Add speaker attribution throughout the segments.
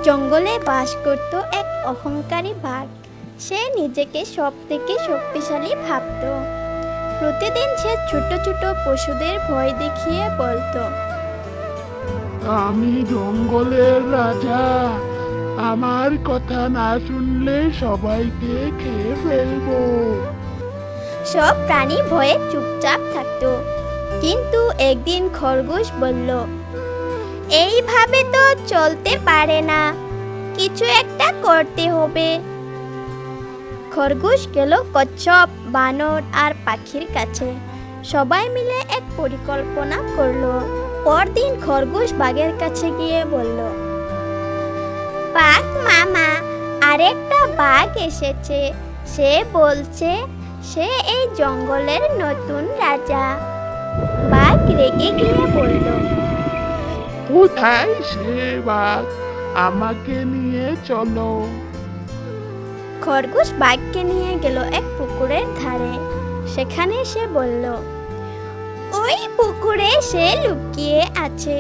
Speaker 1: জঙ্গলে বাস করত এক অহংকারী বাঘ। সে নিজেকে সব থেকে শক্তিশালী ভাবত। প্রতিদিন সে ছোট ছোট পশুদের ভয় দেখিয়ে বলতো,
Speaker 2: আমি জঙ্গলের রাজা। আমার কথা না শুনলে সবাইকে খেয়ে ফেলবো।
Speaker 1: সব প্রাণী ভয়ে চুপচাপ থাকতো। কিন্তু একদিন খরগোশ বলল, এইভাবে তো চলতে পারে না, কিছু একটা করতে হবে। খরগোশ গেল কচ্ছপ, বানর আর পাখির কাছে। সবাই মিলে এক পরিকল্পনা করলো। পরদিন খরগোশ বাঘের কাছে গিয়ে বলল, বাঘ মামা, আরেকটা বাঘ এসেছে। সে বলছে সে এই জঙ্গলের নতুন রাজা। বাঘ রেগে গিয়ে বলল,
Speaker 2: কোথায় সে বাঘ? আমাকে নিয়ে চলো।
Speaker 1: খরগোশ বাঘকে নিয়ে গেল এক পুকুরের ধারে। সেখানে সে বলল, ওই পুকুরে সে লুকিয়ে আছে।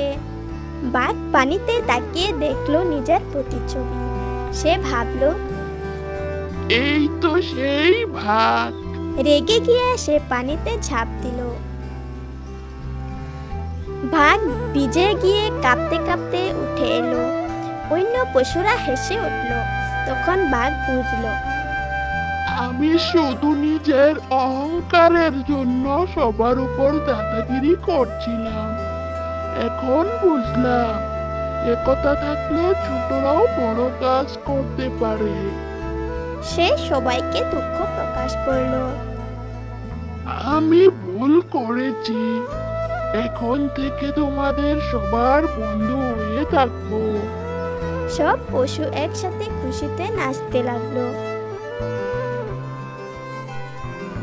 Speaker 1: বাঘ পানিতে তাকিয়ে দেখলো নিজের প্রতিচ্ছবি। সে ভাবলো,
Speaker 2: এই তো সেই বাঘ।
Speaker 1: রেগে গিয়ে সে পানিতে ঝাঁপ দিল। বাঘ ভিজে গিয়ে কাঁপতে কাঁপতে উঠে এলো। অন্য পশুরা হেসে উঠল। তখন বাঘ বুঝলো,
Speaker 2: আমি শুধু নিজের অহংকারের জন্য সবার উপর দাদাগিরি করছিলাম। এখন বুঝলাম, একতা থাকলে ছোটরাও বড় কাজ করতে পারে।
Speaker 1: সে সবাইকে দুঃখ প্রকাশ করলো।
Speaker 2: আমি ভুল করেছি। এখন থেকে তোমাদের সবার বন্ধু হয়ে থাকবো।
Speaker 1: সব পশু একসাথে খুশিতে নাচতে লাগলো।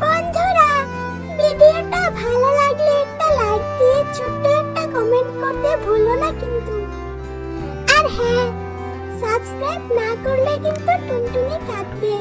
Speaker 1: বন্ধুরা, ভিডিওটা ভালো লাগলে একটা লাইক দিয়ে ছোট্ট একটা কমেন্ট করতে ভুলো না কিন্তু। আর হ্যাঁ, সাবস্ক্রাইব না করলে কিন্তু টুনটুনি কাঁদবে।